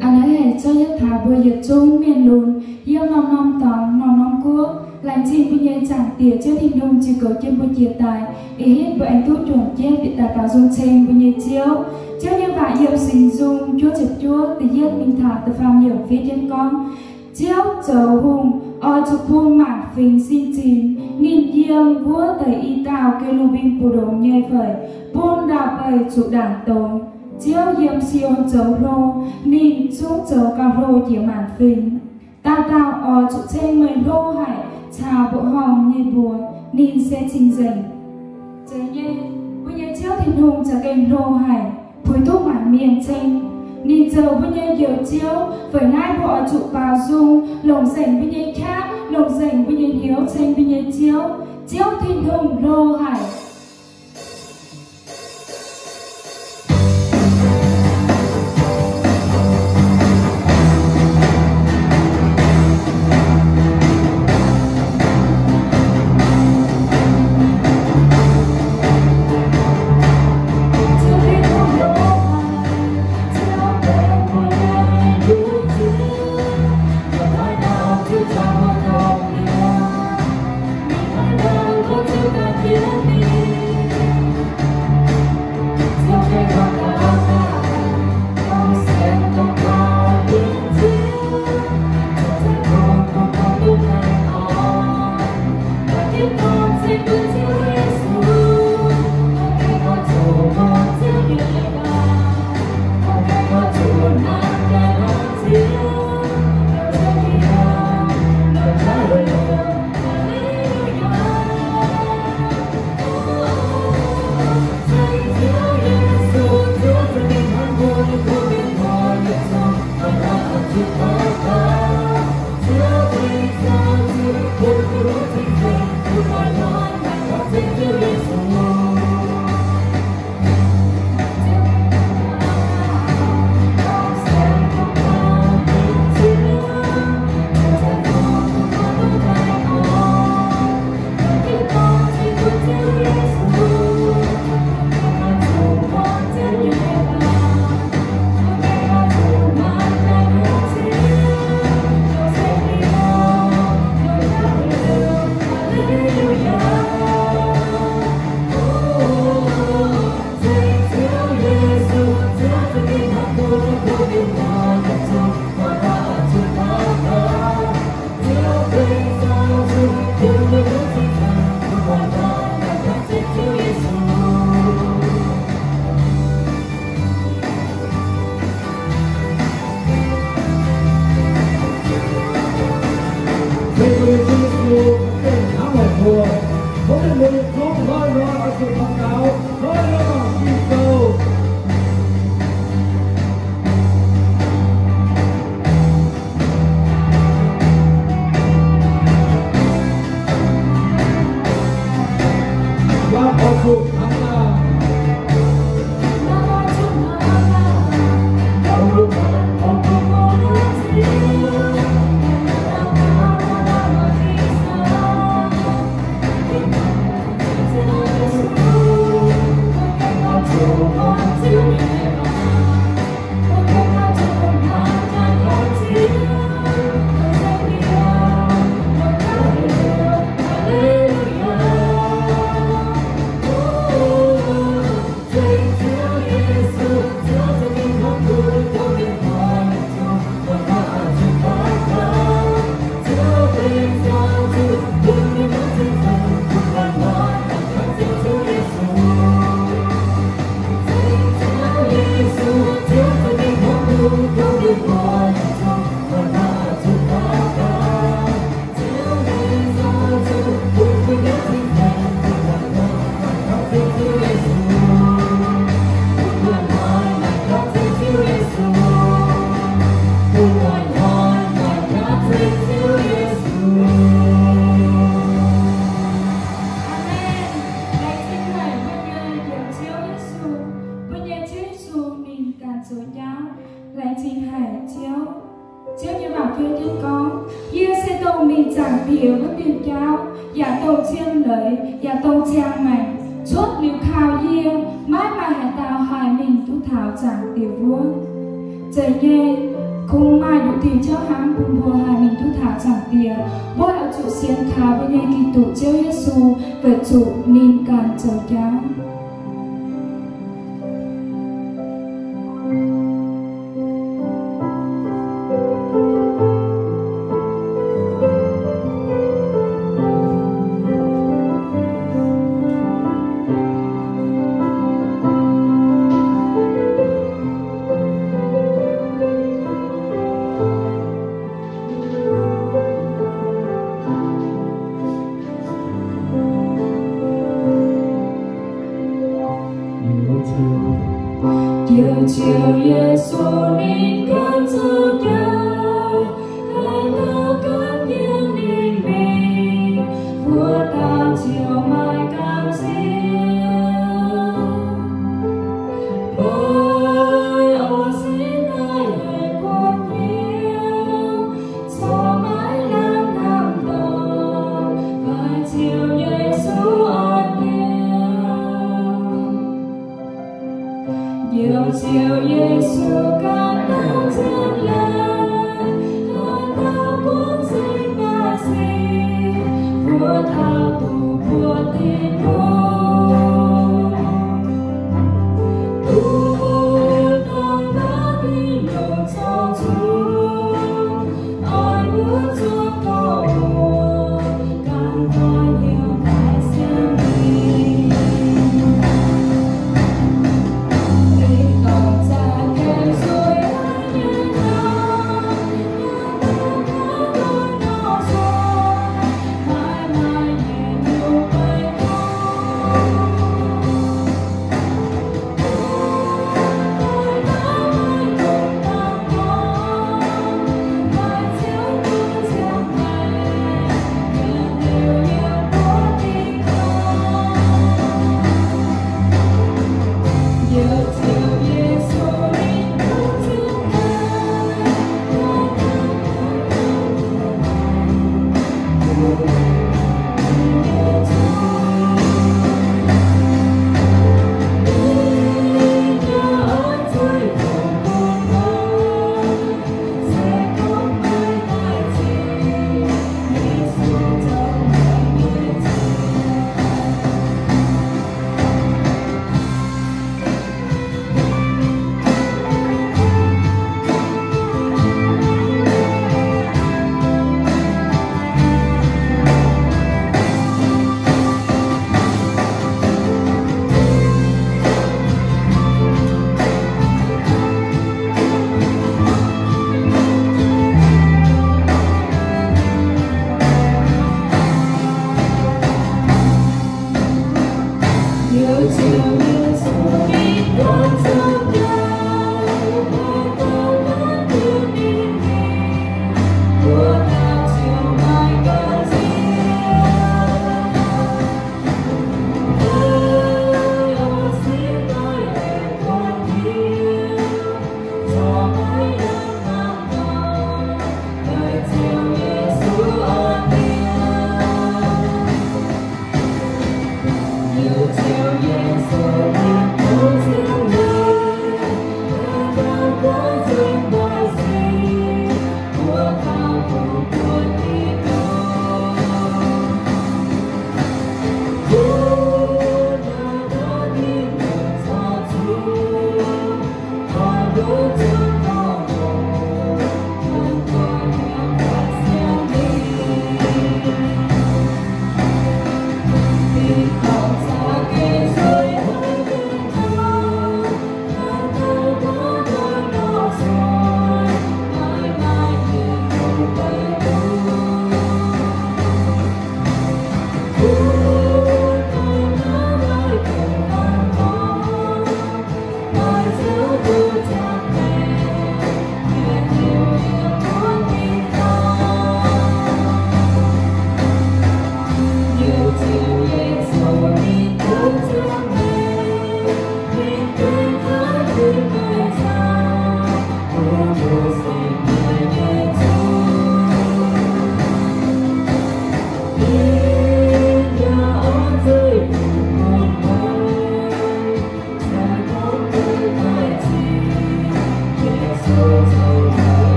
anh ấy hãy cho nhất thả bồi diệt chung miền lùn yêu non tòng non cua lành chim bây giờ chẳng tỉa chưa thình đông chỉ cầu chân bồi diệt tài ý hết bởi anh tốt chuẩn chết bị tài cáo dung chen bây giờ chiếu như vậy yêu sinh dung chúa chật chúa từ giết minh thả từ phàm nhiều phía trên con chiếu chờ hùng chụp buông mảng phình xin chín nghìn diêm vua tẩy y tào kêu lưu binh bù đồng nhai phẩy buôn đạp bầy chụp đảng tồn chiếu diêm siêu chấu rô nghìn xuống chấu cao rô chiếu mảng phình tao chụp trên mười rô hải chào bộ hòm như buồn nghìn xe trình dành chế nhé bây giờ chiếu thịnh hùng trả kênh rô hải phối thuốc mảng miền trên nhìn giờ bây giờ nhiều chiếu với nai bộ trụ vào dung lồng dành bây giờ khác lồng dành bây giờ hiếu trên bây giờ chiếu thịnh hùng rô hải. chạy nghe không mai đủ tiền cho hắn cùng bùa hà mình thu thả chẳng tiền bôi ở chủ xiên khá bên nghe kỳ tụ chiếu Giêsu về chủ nên càng chờ cháu. Chiều Giêsu nên con chờ nhau, hãy thao cất những niềm mình, vua ta chiều mai cảm riêng. Bởi ô xin ai hãy quên nhiều, cho mãi lang thang lòng, và chiều Giêsu an nhiều chiều Giêsu các nắng dương lên.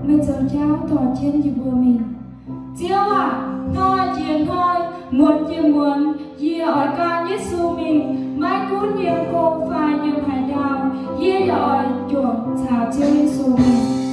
Mình dấu cháu tỏ trên như bùa mình chiếu à, thôi chuyện thôi muốn chia muốn dìa ở con Giêsu mình mai cún nhiều cô phai nhiều hải đào dìa ở chuộng chào chiếu Giêsu mình